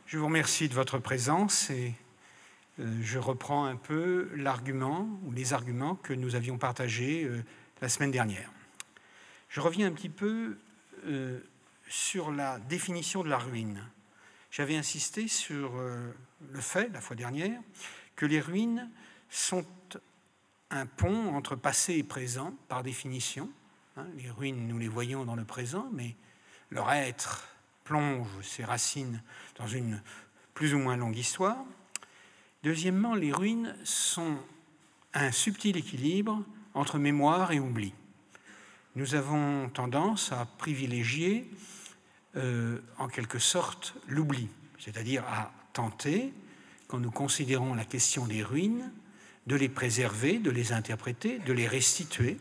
Je vous remercie de votre présence et je reprends un peu l'argument ou les arguments que nous avions partagés la semaine dernière. Je reviens un petit peu sur la définition de la ruine. J'avais insisté sur le fait, la fois dernière, que les ruines sont un pont entre passé et présent, par définition. Les ruines, nous les voyons dans le présent, mais leur être plonge ses racines dans une plus ou moins longue histoire. Deuxièmement, les ruines sont un subtil équilibre entre mémoire et oubli. Nous avons tendance à privilégier, en quelque sorte, l'oubli, c'est-à-dire à tenter, quand nous considérons la question des ruines, de les préserver, de les interpréter, de les restituer,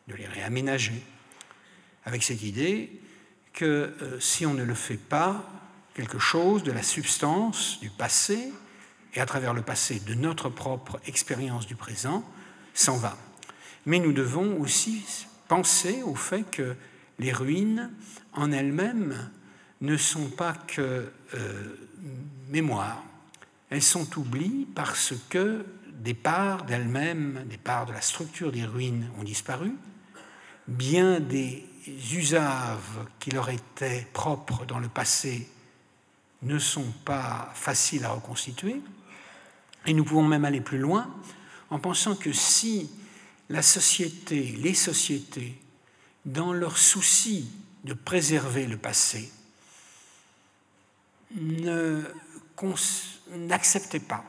de les réaménager, avec cette idée que si on ne le fait pas, quelque chose de la substance du passé, et à travers le passé de notre propre expérience du présent, s'en va. Mais nous devons aussi penser au fait que les ruines, en elles-mêmes, ne sont pas que mémoire. Elles sont oublies parce que des parts d'elles-mêmes, des parts de la structure des ruines ont disparu, bien des usages qui leur étaient propres dans le passé ne sont pas faciles à reconstituer. Et nous pouvons même aller plus loin en pensant que si la société, les sociétés, dans leur souci de préserver le passé, n'acceptaient pas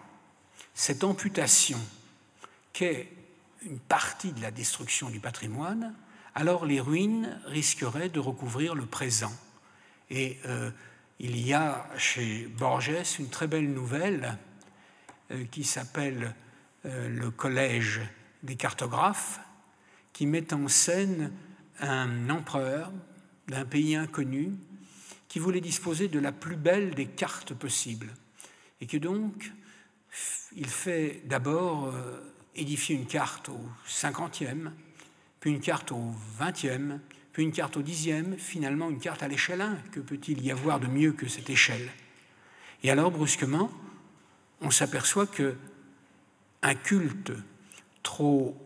cette amputation qu'est une partie de la destruction du patrimoine, alors les ruines risqueraient de recouvrir le présent. Et il y a chez Borges une très belle nouvelle qui s'appelle Le Collège des cartographes, qui met en scène un empereur d'un pays inconnu qui voulait disposer de la plus belle des cartes possibles. Et que donc, il fait d'abord édifier une carte au 50e, puis une carte au 20e, puis une carte au 10e, finalement une carte à l'échelle 1. Que peut-il y avoir de mieux que cette échelle? Et alors, brusquement, on s'aperçoit qu'un culte trop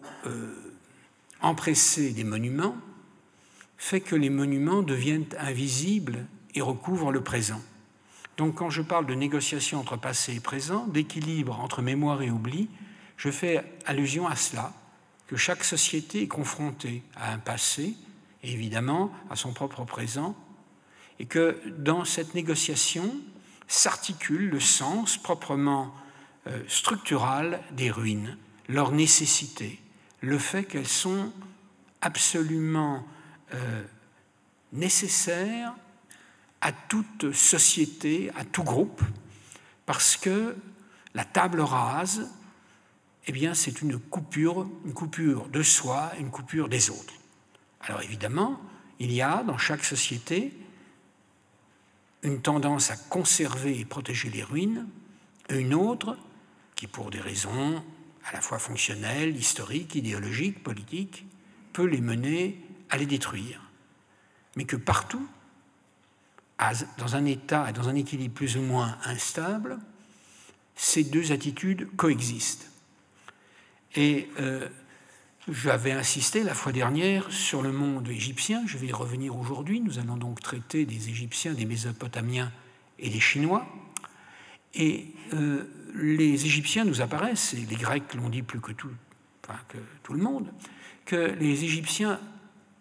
empressé des monuments fait que les monuments deviennent invisibles et recouvrent le présent. Donc, quand je parle de négociation entre passé et présent, d'équilibre entre mémoire et oubli, je fais allusion à cela, que chaque société est confrontée à un passé, et évidemment à son propre présent, et que dans cette négociation s'articule le sens proprement structural des ruines, leur nécessité, le fait qu'elles sont absolument nécessaires à toute société, à tout groupe, parce que la table rase, eh bien, c'est une coupure de soi, une coupure des autres. Alors évidemment, il y a dans chaque société une tendance à conserver et protéger les ruines, et une autre qui, pour des raisons à la fois fonctionnelles, historiques, idéologiques, politiques, peut les mener à les détruire. Mais que partout, dans un état et dans un équilibre plus ou moins instable, ces deux attitudes coexistent. Et j'avais insisté la fois dernière sur le monde égyptien, je vais y revenir aujourd'hui. Nous allons donc traiter des Égyptiens, des Mésopotamiens et des Chinois. Et les Égyptiens nous apparaissent, et les Grecs l'ont dit plus que tout le monde, que les Égyptiens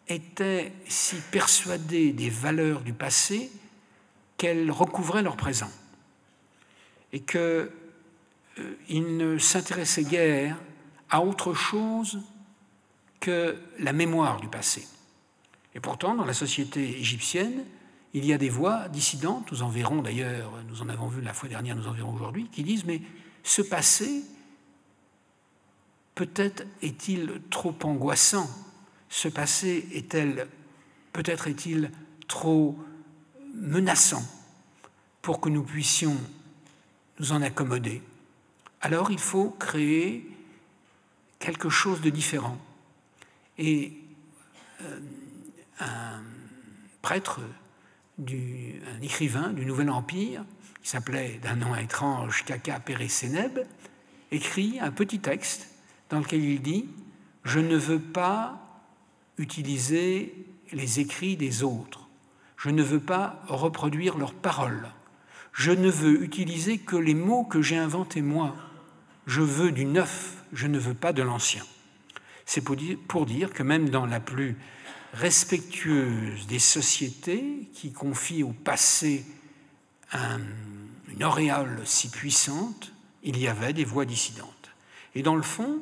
étaient si persuadés des valeurs du passé qu'elles recouvraient leur présent. Et qu'ils ne s'intéressaient guère à autre chose que la mémoire du passé. Et pourtant, dans la société égyptienne, il y a des voix dissidentes, nous en verrons d'ailleurs, nous en avons vu la fois dernière, nous en verrons aujourd'hui, qui disent « mais ce passé, peut-être est-il trop angoissant, ce passé peut-être est-il trop menaçant pour que nous puissions nous en accommoder. Alors il faut créer quelque chose de différent. » Et un prêtre un écrivain du Nouvel Empire, qui s'appelait d'un nom étrange Kaka Pérez Sénèbe, écrit un petit texte dans lequel il dit « Je ne veux pas utiliser les écrits des autres, je ne veux pas reproduire leurs paroles, je ne veux utiliser que les mots que j'ai inventés moi, je veux du neuf, je ne veux pas de l'ancien ». C'est pour dire que même dans la plus respectueuse des sociétés qui confient au passé une auréole si puissante, il y avait des voix dissidentes. Et dans le fond,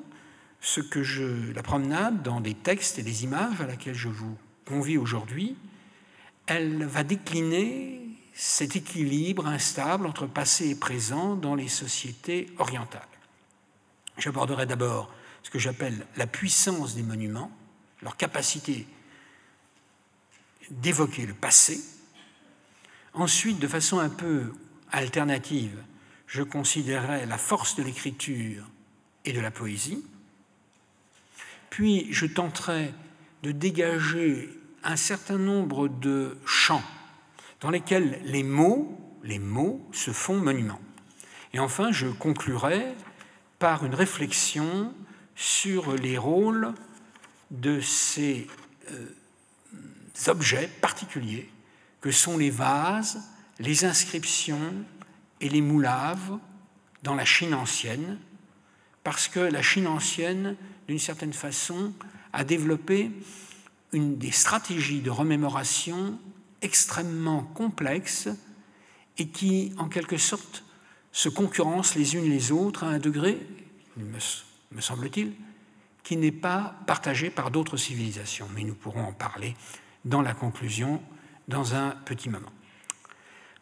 la promenade dans des textes et des images à laquelle je vous convie aujourd'hui, elle va décliner cet équilibre instable entre passé et présent dans les sociétés orientales. J'aborderai d'abord ce que j'appelle la puissance des monuments, leur capacité d'évoquer le passé. Ensuite, de façon un peu alternative, je considérerai la force de l'écriture et de la poésie. Puis, je tenterai de dégager un certain nombre de champs dans lesquels les mots se font monuments. Et enfin, je conclurai par une réflexion sur les rôles de ces objets particuliers que sont les vases, les inscriptions et les moulaves dans la Chine ancienne, parce que la Chine ancienne, d'une certaine façon, a développé des stratégies de remémoration extrêmement complexes et qui, en quelque sorte, se concurrencent les unes les autres à un degré, me semble-t-il, qui n'est pas partagé par d'autres civilisations. Mais nous pourrons en parler dans la conclusion dans un petit moment.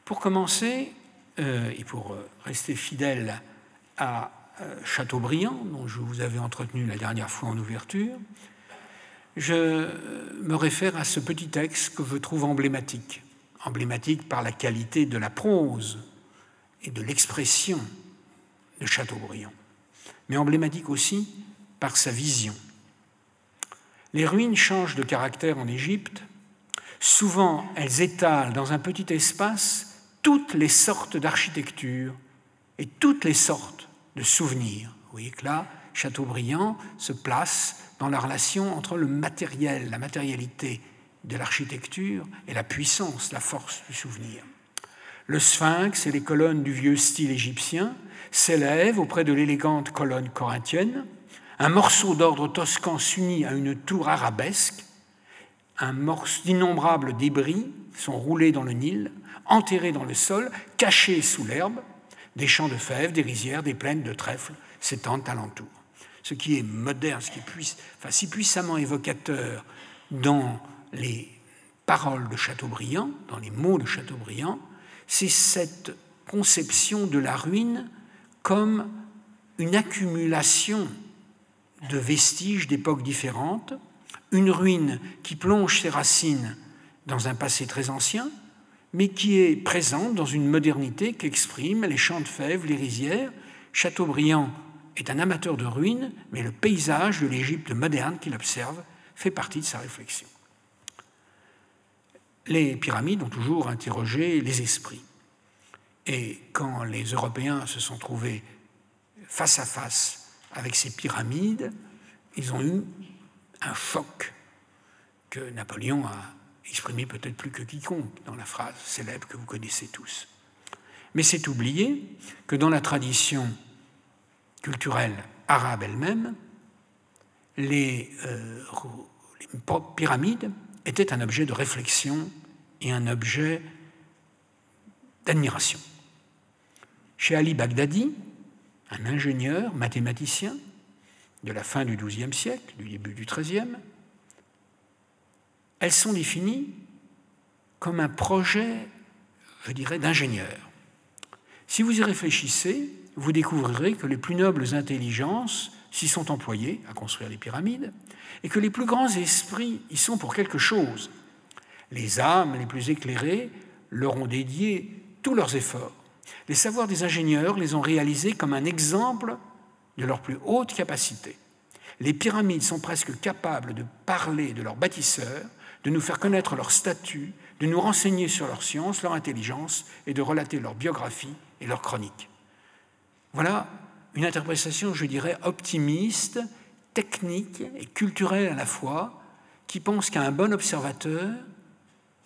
Pour commencer, et pour rester fidèle à Chateaubriand, dont je vous avais entretenu la dernière fois en ouverture, je me réfère à ce petit texte que je trouve emblématique par la qualité de la prose et de l'expression de Chateaubriand, mais emblématique aussi par sa vision. Les ruines changent de caractère en Égypte. Souvent, elles étalent dans un petit espace toutes les sortes d'architecture et toutes les sortes de souvenirs. Vous voyez que là, Chateaubriand se place dans la relation entre le matériel, la matérialité de l'architecture et la puissance, la force du souvenir. Le sphinx et les colonnes du vieux style égyptien s'élèvent auprès de l'élégante colonne corinthienne. Un morceau d'ordre toscan s'unit à une tour arabesque. D'innombrables débris sont roulés dans le Nil, enterrés dans le sol, cachés sous l'herbe. Des champs de fèves, des rizières, des plaines de trèfles s'étendent alentour. Ce qui est moderne, ce qui est si puissamment évocateur dans les paroles de Chateaubriand, dans les mots de Chateaubriand, c'est cette conception de la ruine comme une accumulation de vestiges d'époques différentes, une ruine qui plonge ses racines dans un passé très ancien, mais qui est présente dans une modernité qu'expriment les champs de fèves, les rizières. Chateaubriand est un amateur de ruines, mais le paysage de l'Égypte moderne qu'il observe fait partie de sa réflexion. Les pyramides ont toujours interrogé les esprits. Et quand les Européens se sont trouvés face à face avec ces pyramides, ils ont eu un choc que Napoléon a exprimé peut-être plus que quiconque dans la phrase célèbre que vous connaissez tous. Mais c'est oublier que dans la tradition culturelle arabe elle-même, les pyramides étaient un objet de réflexion et un objet d'admiration. Chez Ali Baghdadi, un ingénieur mathématicien de la fin du XIIe siècle, du début du XIIIe, elles sont définies comme un projet, je dirais, d'ingénieur. Si vous y réfléchissez, vous découvrirez que les plus nobles intelligences s'y sont employées à construire les pyramides et que les plus grands esprits y sont pour quelque chose. Les âmes les plus éclairées leur ont dédié tous leurs efforts. Les savoirs des ingénieurs les ont réalisés comme un exemple de leur plus haute capacité. Les pyramides sont presque capables de parler de leurs bâtisseurs, de nous faire connaître leur statut, de nous renseigner sur leur science, leur intelligence et de relater leur biographie et leur chronique. Voilà une interprétation, je dirais, optimiste, technique et culturelle à la fois, qui pense qu'à un bon observateur,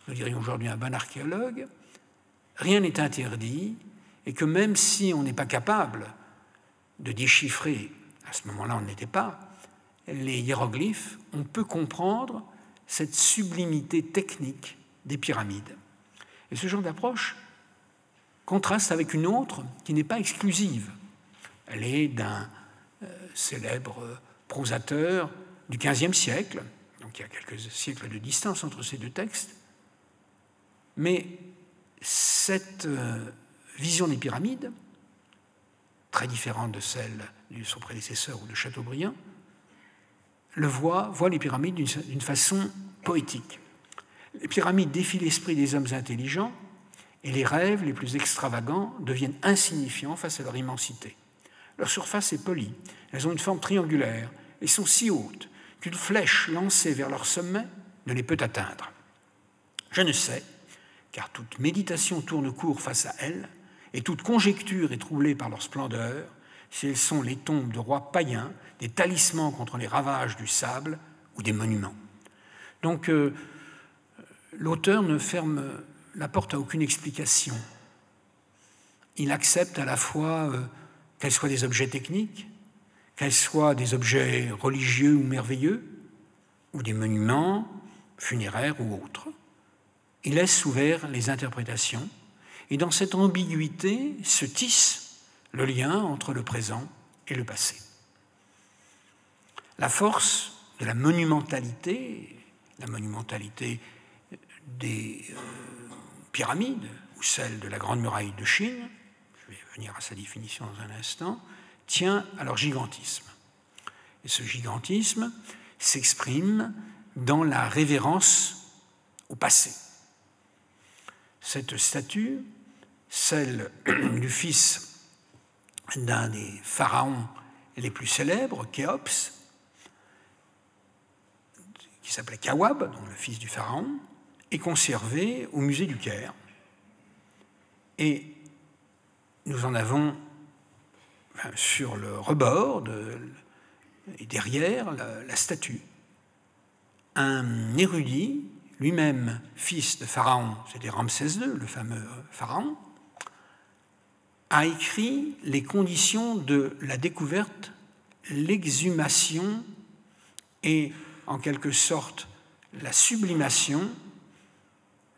nous dirions aujourd'hui un bon archéologue, rien n'est interdit et que même si on n'est pas capable de déchiffrer, à ce moment-là on ne l'était pas, les hiéroglyphes, on peut comprendre cette sublimité technique des pyramides. Et ce genre d'approche contraste avec une autre qui n'est pas exclusive. Elle est d'un célèbre prosateur du XVe siècle, donc il y a quelques siècles de distance entre ces deux textes, mais cette vision des pyramides, très différente de celle de son prédécesseur ou de Chateaubriand, voit les pyramides d'une façon poétique. Les pyramides défient l'esprit des hommes intelligents et les rêves les plus extravagants deviennent insignifiants face à leur immensité. Leur surface est polie, elles ont une forme triangulaire et sont si hautes qu'une flèche lancée vers leur sommet ne les peut atteindre. Je ne sais, car toute méditation tourne court face à elles et toute conjecture est troublée par leur splendeur, si elles sont les tombes de rois païens, des talismans contre les ravages du sable ou des monuments. Donc, l'auteur ne ferme la porte à aucune explication. Il accepte à la fois qu'elles soient des objets techniques, qu'elles soient des objets religieux ou merveilleux, ou des monuments funéraires ou autres. Il laisse ouvert les interprétations, et dans cette ambiguïté se tisse le lien entre le présent et le passé. La force de la monumentalité des pyramides, ou celle de la Grande Muraille de Chine, je vais venir à sa définition dans un instant, tient à leur gigantisme. Et ce gigantisme s'exprime dans la révérence au passé. Cette statue, celle du fils d'un des pharaons les plus célèbres, Khéops, qui s'appelait Kawab, donc le fils du pharaon, est conservée au musée du Caire. Et nous en avons sur le rebord et derrière la statue un érudit, lui-même fils de pharaon, c'était Ramsès II, le fameux pharaon, a écrit les conditions de la découverte, l'exhumation et, en quelque sorte, la sublimation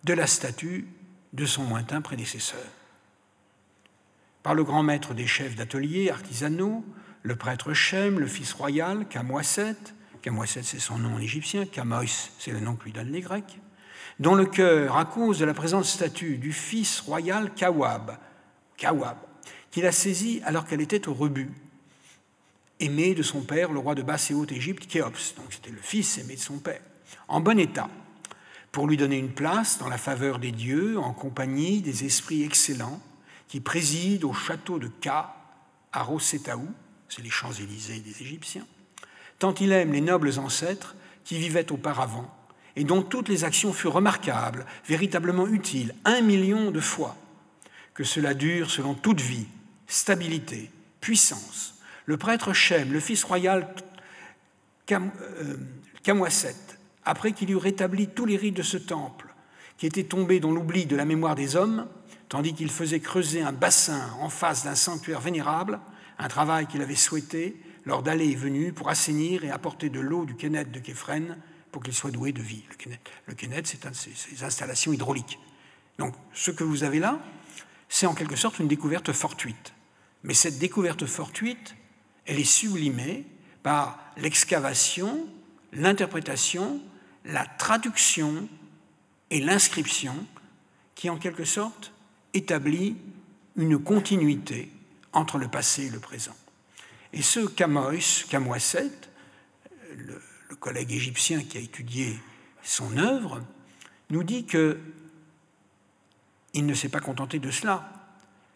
de la statue de son lointain prédécesseur. Par le grand maître des chefs d'atelier artisanaux, le prêtre Shem, le fils royal, Kamwaset, Kamwaset c'est son nom en égyptien, Kamois c'est le nom que lui donnent les Grecs, dont le cœur, à cause de la présente statue du fils royal Kawab, qu'il a saisi alors qu'elle était au rebut, aimé de son père, le roi de basse et haute Égypte, Khéops, donc c'était le fils aimé de son père, en bon état, pour lui donner une place dans la faveur des dieux, en compagnie des esprits excellents qui président au château de Ka, à Rosetaou, c'est les Champs-Élysées des Égyptiens, tant il aime les nobles ancêtres qui vivaient auparavant et dont toutes les actions furent remarquables, véritablement utiles, 1 million de fois, que cela dure selon toute vie, stabilité, puissance. Le prêtre Shem, le fils royal Kamwaset, après qu'il eut rétabli tous les rites de ce temple, qui était tombé dans l'oubli de la mémoire des hommes, tandis qu'il faisait creuser un bassin en face d'un sanctuaire vénérable, un travail qu'il avait souhaité lors d'allées et venues pour assainir et apporter de l'eau du Kénet de Képhren pour qu'il soit doué de vie. Le Kénet, c'est une de ces installations hydrauliques. Donc, ce que vous avez là, c'est en quelque sorte une découverte fortuite. Mais cette découverte fortuite, elle est sublimée par l'excavation, l'interprétation, la traduction et l'inscription qui, en quelque sorte, établit une continuité entre le passé et le présent. Et ce Kamwaset, le collègue égyptien qui a étudié son œuvre, nous dit qu'il ne s'est pas contenté de cela.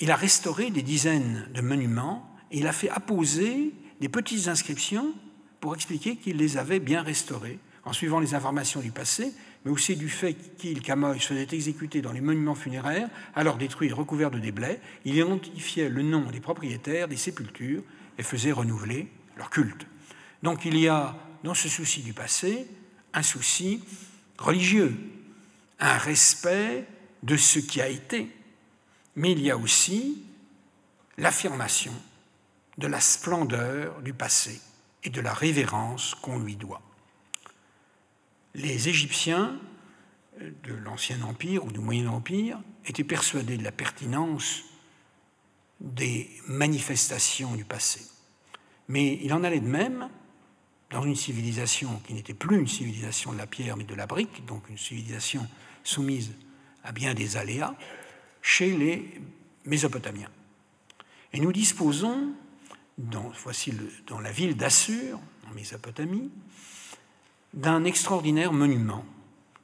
Il a restauré des dizaines de monuments et il a fait apposer des petites inscriptions pour expliquer qu'il les avait bien restaurés en suivant les informations du passé, mais aussi du fait qu'il, Camoys, faisait exécuter dans les monuments funéraires, alors détruits et recouverts de déblais, il identifiait le nom des propriétaires des sépultures et faisait renouveler leur culte. Donc il y a, dans ce souci du passé, un souci religieux, un respect de ce qui a été, mais il y a aussi l'affirmation de la splendeur du passé et de la révérence qu'on lui doit. Les Égyptiens de l'Ancien Empire ou du Moyen Empire étaient persuadés de la pertinence des manifestations du passé. Mais il en allait de même dans une civilisation qui n'était plus une civilisation de la pierre mais de la brique, donc une civilisation soumise à bien des aléas, chez les Mésopotamiens. Et nous disposons, dans la ville d'Assur, en Mésopotamie, d'un extraordinaire monument,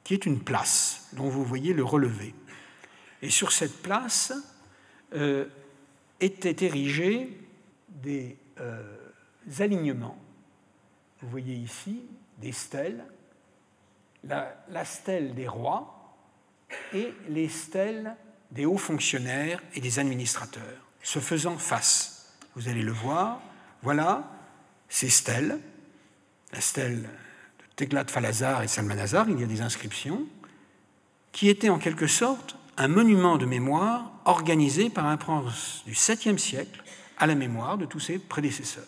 qui est une place, dont vous voyez le relevé. Et sur cette place étaient érigés des alignements. Vous voyez ici des stèles, la stèle des rois et les stèles des hauts fonctionnaires et des administrateurs, se faisant face. Vous allez le voir, voilà ces stèles, la stèle de Teglat-Phalazar et Salmanazar, il y a des inscriptions, qui étaient en quelque sorte un monument de mémoire organisé par un prince du 7e siècle à la mémoire de tous ses prédécesseurs.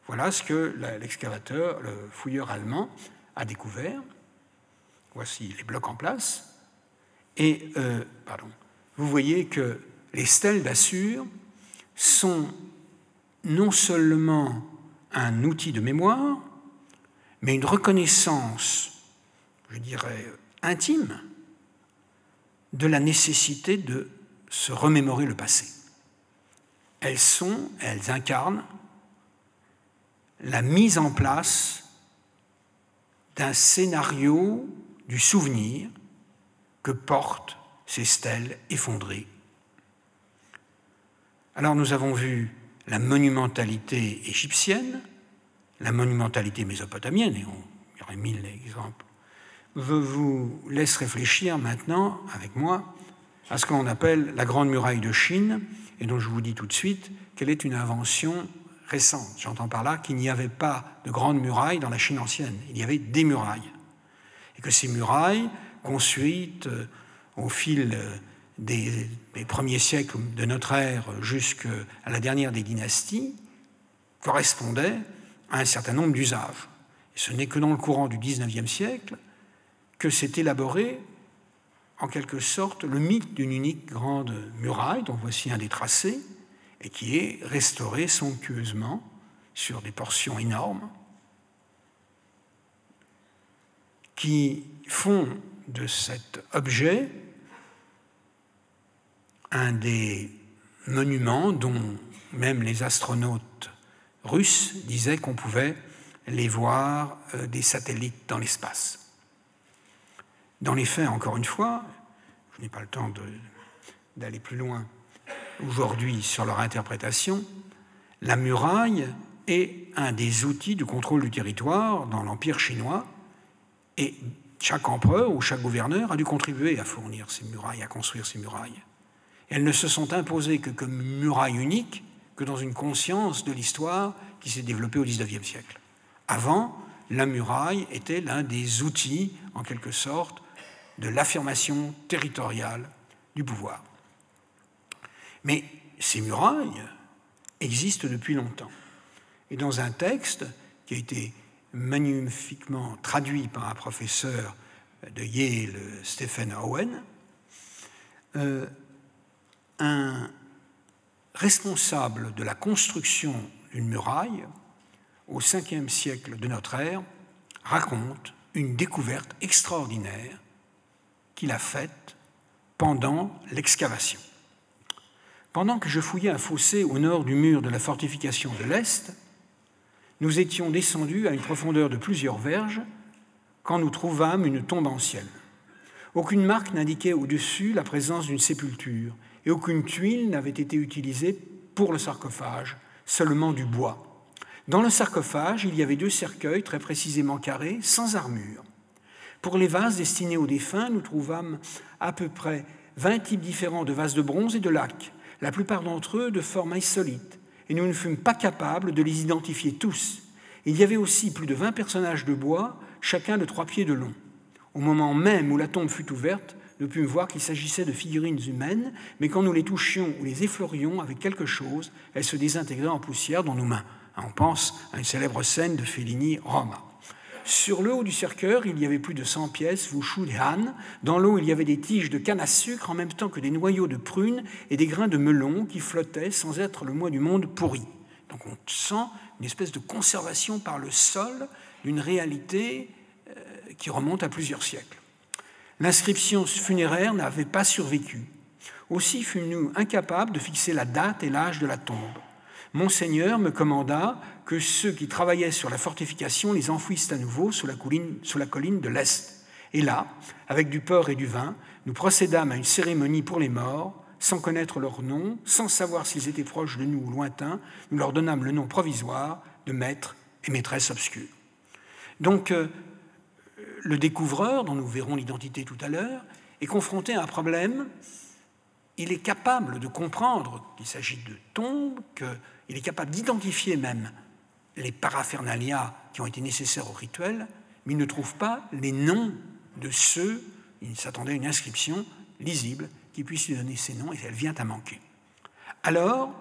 Voilà ce que l'excavateur, le fouilleur allemand, a découvert. Voici les blocs en place. Et, vous voyez que les stèles d'Assur sont non seulement un outil de mémoire, mais une reconnaissance, je dirais, intime de la nécessité de se remémorer le passé. Elles incarnent la mise en place d'un scénario du souvenir que portent ces stèles effondrées. Alors nous avons vu la monumentalité égyptienne, la monumentalité mésopotamienne, et il y aurait 1000 exemples. Je vous laisse réfléchir maintenant, avec moi, à ce qu'on appelle la Grande Muraille de Chine, et dont je vous dis tout de suite qu'elle est une invention récente. J'entends par là qu'il n'y avait pas de grande muraille dans la Chine ancienne, il y avait des murailles. Et que ces murailles, construites au fil des premiers siècles de notre ère jusqu'à la dernière des dynasties, correspondaient à un certain nombre d'usages. Et ce n'est que dans le courant du XIXe siècle que s'est élaboré, en quelque sorte, le mythe d'une unique grande muraille, dont voici un des tracés, et qui est restauré somptueusement sur des portions énormes, qui font de cet objet un des monuments dont même les astronautes russes disaient qu'on pouvait les voir des satellites dans l'espace. Dans les faits, encore une fois, je n'ai pas le temps d'aller plus loin aujourd'hui sur leur interprétation, la muraille est un des outils du contrôle du territoire dans l'Empire chinois, et chaque empereur ou chaque gouverneur a dû contribuer à fournir ces murailles, à construire ces murailles. Elles ne se sont imposées que comme muraille unique que dans une conscience de l'histoire qui s'est développée au XIXe siècle. Avant, la muraille était l'un des outils, en quelque sorte, de l'affirmation territoriale du pouvoir. Mais ces murailles existent depuis longtemps. Et dans un texte qui a été magnifiquement traduit par un professeur de Yale, Stephen Owen, un responsable de la construction d'une muraille au 5e siècle de notre ère raconte une découverte extraordinaire qu'il a faite pendant l'excavation. Pendant que je fouillais un fossé au nord du mur de la fortification de l'Est, nous étions descendus à une profondeur de plusieurs verges quand nous trouvâmes une tombe ancienne. Aucune marque n'indiquait au-dessus la présence d'une sépulture et aucune tuile n'avait été utilisée pour le sarcophage, seulement du bois. Dans le sarcophage, il y avait 2 cercueils très précisément carrés, sans armure. Pour les vases destinés aux défunts, nous trouvâmes à peu près 20 types différents de vases de bronze et de laque, la plupart d'entre eux de forme insolite, et nous ne fûmes pas capables de les identifier tous. Il y avait aussi plus de 20 personnages de bois, chacun de 3 pieds de long. Au moment même où la tombe fut ouverte, nous pûmes voir qu'il s'agissait de figurines humaines, mais quand nous les touchions ou les effleurions avec quelque chose, elles se désintégraient en poussière dans nos mains. On pense à une célèbre scène de Fellini, Roma. Sur le haut du cercueil, il y avait plus de 100 pièces, Wushu de Han. Dans l'eau, il y avait des tiges de canne à sucre en même temps que des noyaux de prunes et des grains de melon qui flottaient sans être le moins du monde pourris. Donc on sent une espèce de conservation par le sol d'une réalité qui remonte à plusieurs siècles. L'inscription funéraire n'avait pas survécu. Aussi fûmes-nous incapables de fixer la date et l'âge de la tombe. Monseigneur me commanda que ceux qui travaillaient sur la fortification les enfouissent à nouveau sous la colline de l'Est. Et là, avec du porc et du vin, nous procédâmes à une cérémonie pour les morts, sans connaître leur nom, sans savoir s'ils étaient proches de nous ou lointains. Nous leur donnâmes le nom provisoire de maître et maîtresse obscure. Donc, le découvreur, dont nous verrons l'identité tout à l'heure, est confronté à un problème. Il est capable de comprendre qu'il s'agit de tombes, qu'il est capable d'identifier même les paraphernalia qui ont été nécessaires au rituel, mais il ne trouve pas les noms de ceux, il s'attendait à une inscription lisible qui puisse lui donner ces noms, et elle vient à manquer. Alors,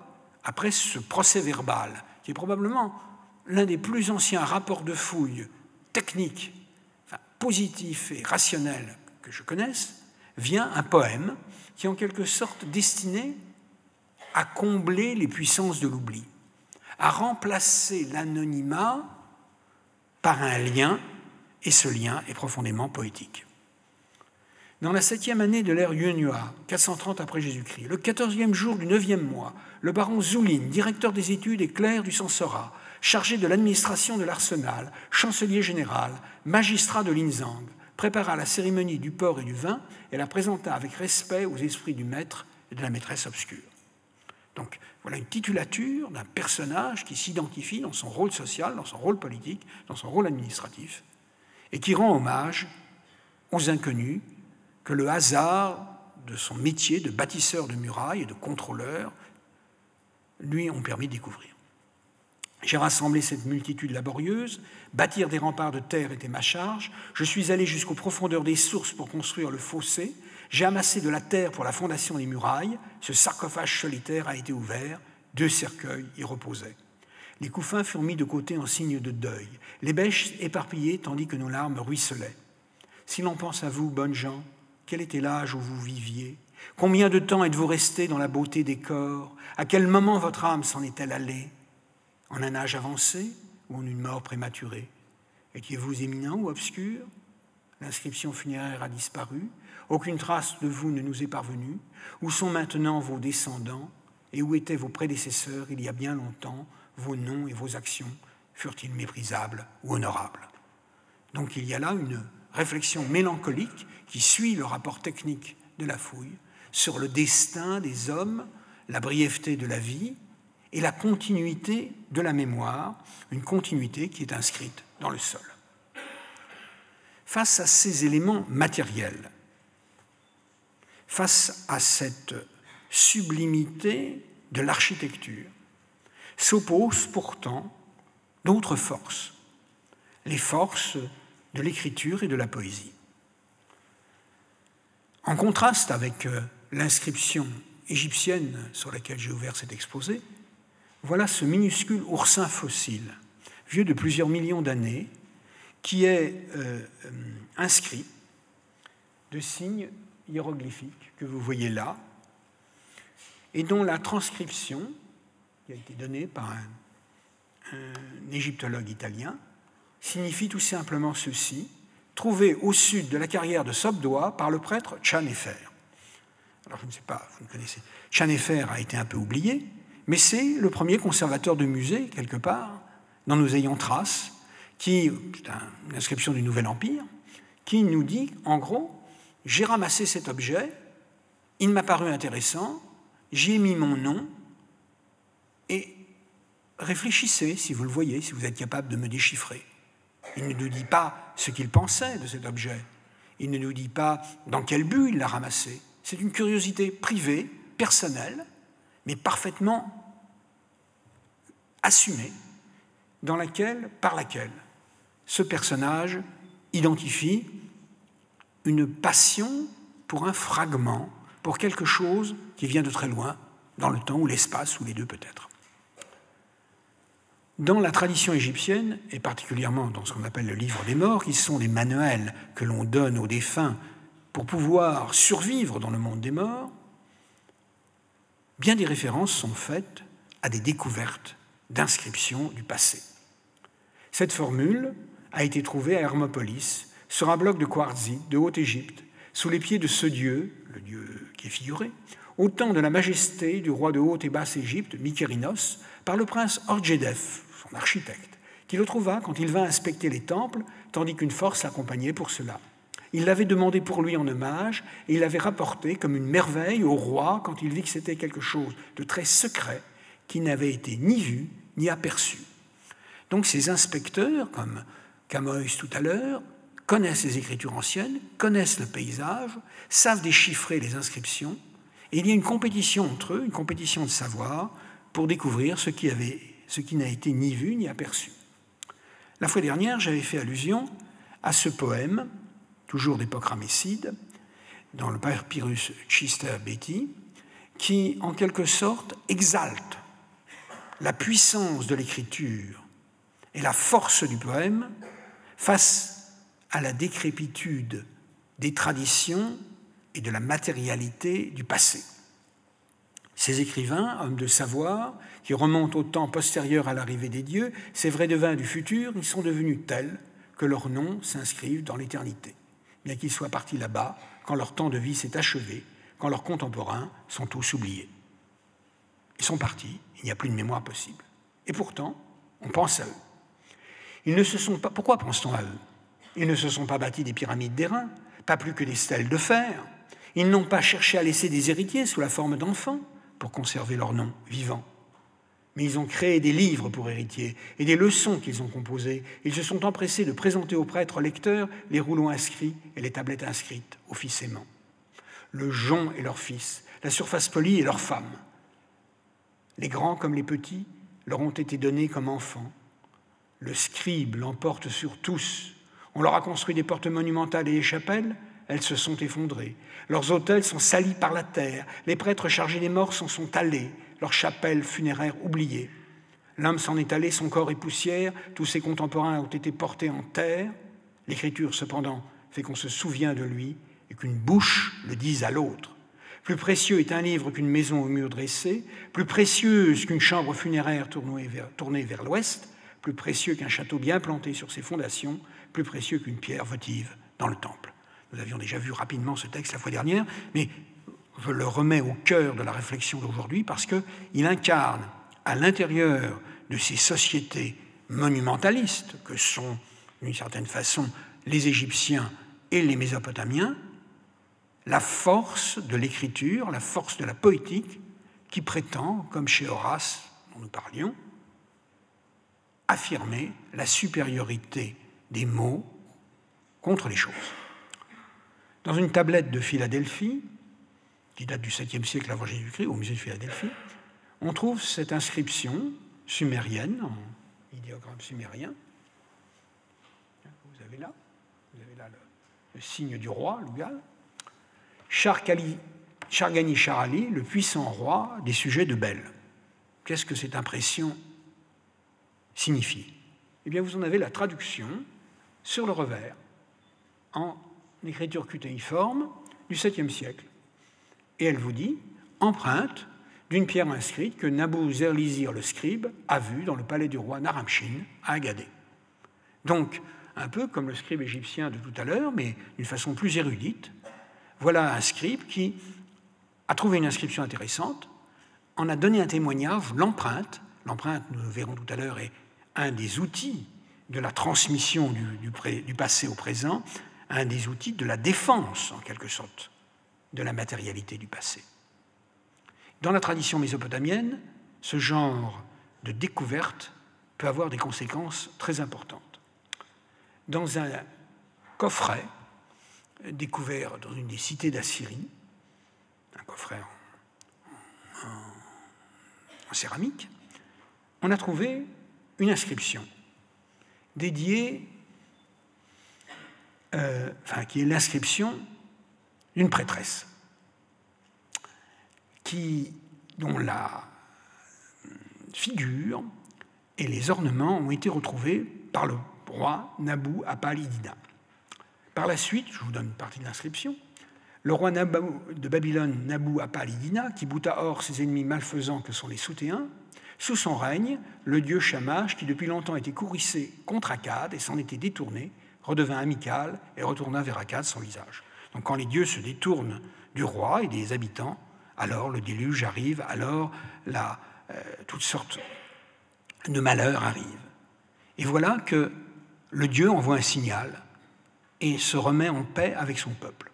après ce procès-verbal, qui est probablement l'un des plus anciens rapports de fouilles techniques, positifs et rationnels que je connaisse, vient un poème qui est en quelque sorte destiné à combler les puissances de l'oubli, à remplacer l'anonymat par un lien, et ce lien est profondément poétique. Dans la 7e année de l'ère Yuanhua, 430 après Jésus-Christ, le 14e jour du 9e mois, le baron Zulin, directeur des études et clerc du censorat, chargé de l'administration de l'arsenal, chancelier général, magistrat de Linzang, prépara la cérémonie du porc et du vin et la présenta avec respect aux esprits du maître et de la maîtresse obscure. Donc, voilà une titulature d'un personnage qui s'identifie dans son rôle social, dans son rôle politique, dans son rôle administratif, et qui rend hommage aux inconnus que le hasard de son métier de bâtisseur de murailles et de contrôleur lui ont permis de découvrir. J'ai rassemblé cette multitude laborieuse, bâtir des remparts de terre était ma charge, je suis allé jusqu'aux profondeurs des sources pour construire le fossé, j'ai amassé de la terre pour la fondation des murailles, ce sarcophage solitaire a été ouvert, 2 cercueils y reposaient. Les couffins furent mis de côté en signe de deuil, les bêches éparpillées tandis que nos larmes ruisselaient. Si l'on pense à vous, bonnes gens, quel était l'âge où vous viviez? Combien de temps êtes-vous restés dans la beauté des corps? À quel moment votre âme s'en est-elle allée? En un âge avancé ou en une mort prématurée? Étiez-vous éminent ou obscur? L'inscription funéraire a disparu. Aucune trace de vous ne nous est parvenue. Où sont maintenant vos descendants? Et où étaient vos prédécesseurs il y a bien longtemps? Vos noms et vos actions furent-ils méprisables ou honorables? Donc il y a là une réflexion mélancolique qui suit le rapport technique de la fouille sur le destin des hommes, la brièveté de la vie et la continuité de la mémoire, une continuité qui est inscrite dans le sol. Face à ces éléments matériels, face à cette sublimité de l'architecture, s'opposent pourtant d'autres forces, les forces de l'écriture et de la poésie. En contraste avec l'inscription égyptienne sur laquelle j'ai ouvert cet exposé, voilà ce minuscule oursin fossile, vieux de plusieurs millions d'années, qui est inscrit de signes hiéroglyphiques que vous voyez là, et dont la transcription, qui a été donnée par un égyptologue italien, signifie tout simplement ceci: trouvé au sud de la carrière de Sobdoa par le prêtre Chanefer. Alors je ne sais pas, vous ne connaissez. Chanefer a été un peu oublié, mais c'est le premier conservateur de musée, quelque part, dont nous ayons trace, c'est une inscription du Nouvel Empire, qui nous dit, en gros, j'ai ramassé cet objet, il m'a paru intéressant, j'y ai mis mon nom, et réfléchissez si vous le voyez, si vous êtes capable de me déchiffrer. Il ne nous dit pas ce qu'il pensait de cet objet. Il ne nous dit pas dans quel but il l'a ramassé. C'est une curiosité privée, personnelle, mais parfaitement assumée, par laquelle ce personnage identifie une passion pour un fragment, pour quelque chose qui vient de très loin, dans le temps ou l'espace, ou les deux peut-être. Dans la tradition égyptienne, et particulièrement dans ce qu'on appelle le livre des morts, qui sont les manuels que l'on donne aux défunts pour pouvoir survivre dans le monde des morts, bien des références sont faites à des découvertes d'inscriptions du passé. Cette formule a été trouvée à Hermopolis, sur un bloc de quartzite de Haute-Égypte, sous les pieds de ce dieu, le dieu qui est figuré, au temps de la majesté du roi de Haute et Basse Égypte, Mykérinos, par le prince Orjedef, son architecte, qui le trouva quand il vint inspecter les temples, tandis qu'une force l'accompagnait pour cela. Il l'avait demandé pour lui en hommage, et il l'avait rapporté comme une merveille au roi quand il vit que c'était quelque chose de très secret, qui n'avait été ni vu ni aperçu. Donc ces inspecteurs, comme Camoës tout à l'heure, connaissent les écritures anciennes, connaissent le paysage, savent déchiffrer les inscriptions, et il y a une compétition entre eux, une compétition de savoir, pour découvrir ce qui n'a été ni vu ni aperçu. La fois dernière, j'avais fait allusion à ce poème, toujours d'époque ramesside, dans le papyrus Chista Béti, qui, en quelque sorte, exalte la puissance de l'écriture et la force du poème face à la décrépitude des traditions et de la matérialité du passé. Ces écrivains, hommes de savoir, qui remontent au temps postérieur à l'arrivée des dieux, ces vrais devins du futur, ils sont devenus tels que leurs noms s'inscrivent dans l'éternité, bien qu'ils soient partis là-bas quand leur temps de vie s'est achevé, quand leurs contemporains sont tous oubliés. Ils sont partis, il n'y a plus de mémoire possible. Et pourtant, on pense à eux. Pourquoi pense-t-on à eux ? Ils ne se sont pas bâtis des pyramides d'airain, pas plus que des stèles de fer. Ils n'ont pas cherché à laisser des héritiers sous la forme d'enfants pour conserver leur nom vivant. Mais ils ont créé des livres pour héritiers et des leçons qu'ils ont composées. Ils se sont empressés de présenter aux prêtres lecteurs les rouleaux inscrits et les tablettes inscrites aux fils aimants. Le jonc est leur fils, la surface polie est leur femme. Les grands comme les petits leur ont été donnés comme enfants. Le scribe l'emporte sur tous. On leur a construit des portes monumentales et des chapelles, elles se sont effondrées. Leurs autels sont salis par la terre, les prêtres chargés des morts s'en sont allés, leurs chapelles funéraires oubliées. L'homme s'en est allé, son corps est poussière, tous ses contemporains ont été portés en terre. L'écriture, cependant, fait qu'on se souvient de lui et qu'une bouche le dise à l'autre. Plus précieux est un livre qu'une maison au mur dressé, plus précieuse qu'une chambre funéraire tournée vers l'ouest, plus précieux qu'un château bien planté sur ses fondations, plus précieux qu'une pierre votive dans le temple. Nous avions déjà vu rapidement ce texte la fois dernière, mais je le remets au cœur de la réflexion d'aujourd'hui parce qu'il incarne à l'intérieur de ces sociétés monumentalistes que sont, d'une certaine façon, les Égyptiens et les Mésopotamiens, la force de l'écriture, la force de la poétique qui prétend, comme chez Horace dont nous parlions, affirmer la supériorité des mots contre les choses. Dans une tablette de Philadelphie, qui date du 7e siècle avant Jésus-Christ, au musée de Philadelphie, on trouve cette inscription sumérienne, en idéogramme sumérien. Vous avez là le signe du roi, Lugal. Shargani Sharali, le puissant roi des sujets de Bel. Qu'est-ce que cette impression signifie ? Eh bien, vous en avez la traduction sur le revers, en écriture cutéiforme du 7e siècle. Et elle vous dit « Empreinte d'une pierre inscrite que Nabou-Zerlizir le scribe a vue dans le palais du roi Naram-Shin à Agadé. » Donc, un peu comme le scribe égyptien de tout à l'heure, mais d'une façon plus érudite, voilà un scribe qui a trouvé une inscription intéressante, en a donné un témoignage, l'empreinte. L'empreinte, nous le verrons tout à l'heure, est un des outils de la transmission du passé au présent, un des outils de la défense, en quelque sorte, de la matérialité du passé. Dans la tradition mésopotamienne, ce genre de découverte peut avoir des conséquences très importantes. Dans un coffret découvert dans une des cités d'Assyrie, un coffret en céramique, on a trouvé une inscription dédiée, qui est l'inscription d'une prêtresse, dont la figure et les ornements ont été retrouvés par le roi Nabou-Apal-Iddina. Par la suite, je vous donne une partie de l'inscription, le roi de Babylone, Nabou-Apal-Iddina, qui bouta hors ses ennemis malfaisants que sont les Soutéens, sous son règne, le dieu Shamash, qui depuis longtemps était courroucé contre Akkad et s'en était détourné, redevint amical et retourna vers Akkad son visage. Donc quand les dieux se détournent du roi et des habitants, alors le déluge arrive, alors toutes sortes de malheurs arrivent. Et voilà que le Dieu envoie un signal et se remet en paix avec son peuple.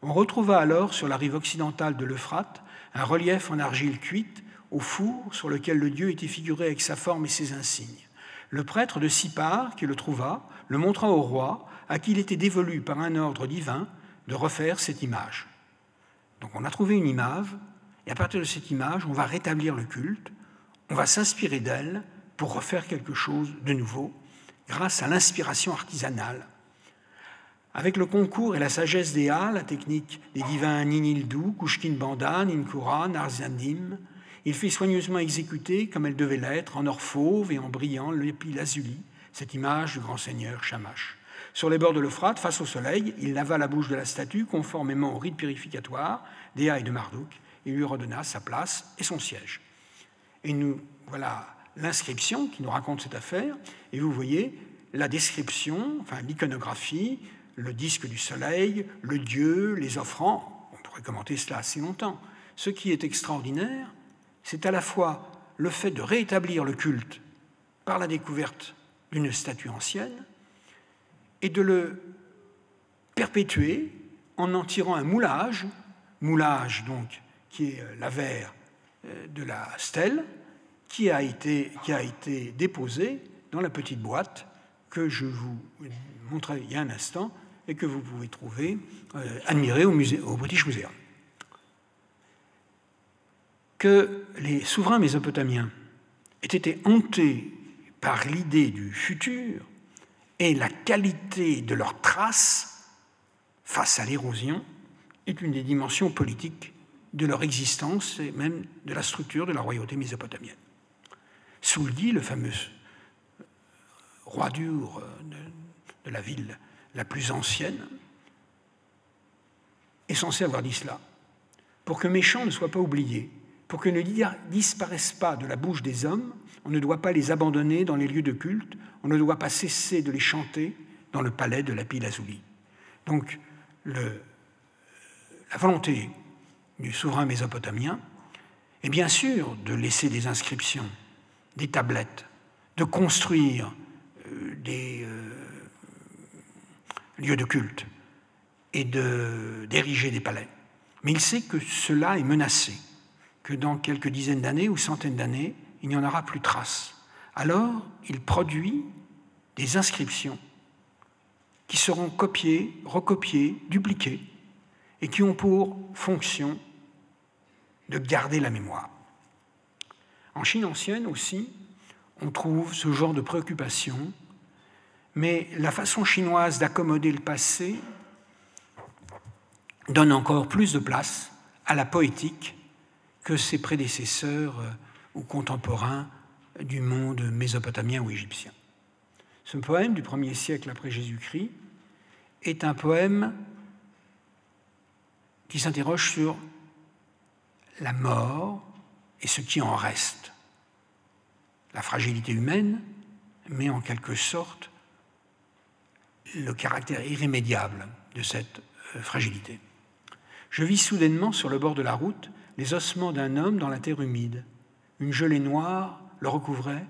On retrouva alors sur la rive occidentale de l'Euphrate un relief en argile cuite au four sur lequel le Dieu était figuré avec sa forme et ses insignes. Le prêtre de Sippar, qui le trouva, le montra au roi, à qui il était dévolu par un ordre divin de refaire cette image. Donc on a trouvé une image, et à partir de cette image, on va rétablir le culte, on va s'inspirer d'elle pour refaire quelque chose de nouveau, grâce à l'inspiration artisanale. Avec le concours et la sagesse des Hals, la technique des divins Ninildu, Kushkin Banda, Ninkura, Narziandim, il fit soigneusement exécuter, comme elle devait l'être, en or fauve et en brillant l'épi-lazuli, cette image du grand seigneur Shamash. Sur les bords de l'Euphrate, face au soleil, il lava la bouche de la statue conformément au rite purificatoire d'Ea et de Marduk, et lui redonna sa place et son siège. Et nous voilà l'inscription qui nous raconte cette affaire, et vous voyez la description, l'iconographie, le disque du soleil, le dieu, les offrands. On pourrait commenter cela assez longtemps. Ce qui est extraordinaire, c'est à la fois le fait de rétablir le culte par la découverte d'une statue ancienne et de le perpétuer en tirant un moulage donc qui est l'avers de la stèle, qui a été déposé dans la petite boîte que je vous montrais il y a un instant et que vous pouvez trouver, admirer au British Museum. Que les souverains mésopotamiens aient été hantés par l'idée du futur et la qualité de leurs traces face à l'érosion est une des dimensions politiques de leur existence et même de la structure de la royauté mésopotamienne. Souldi, le fameux roi dur de la ville la plus ancienne, est censé avoir dit cela. Pour que mes chants ne soient pas oubliés, pour que ne disparaissent pas de la bouche des hommes, on ne doit pas les abandonner dans les lieux de culte, on ne doit pas cesser de les chanter dans le palais de Lapis-Lazuli. Donc, la volonté du souverain mésopotamien est bien sûr de laisser des inscriptions, des tablettes, de construire des lieux de culte et d'ériger des palais. Mais il sait que cela est menacé, que dans quelques dizaines d'années ou centaines d'années, il n'y en aura plus trace. Alors, il produit des inscriptions qui seront copiées, recopiées, dupliquées, et qui ont pour fonction de garder la mémoire. En Chine ancienne aussi, on trouve ce genre de préoccupation, mais la façon chinoise d'accommoder le passé donne encore plus de place à la poétique que ses prédécesseurs ou contemporains du monde mésopotamien ou égyptien. Ce poème du 1er siècle après Jésus-Christ est un poème qui s'interroge sur la mort et ce qui en reste. La fragilité humaine, mais en quelque sorte le caractère irrémédiable de cette fragilité. Je vis soudainement sur le bord de la route les ossements d'un homme dans la terre humide. Une gelée noire le recouvrait,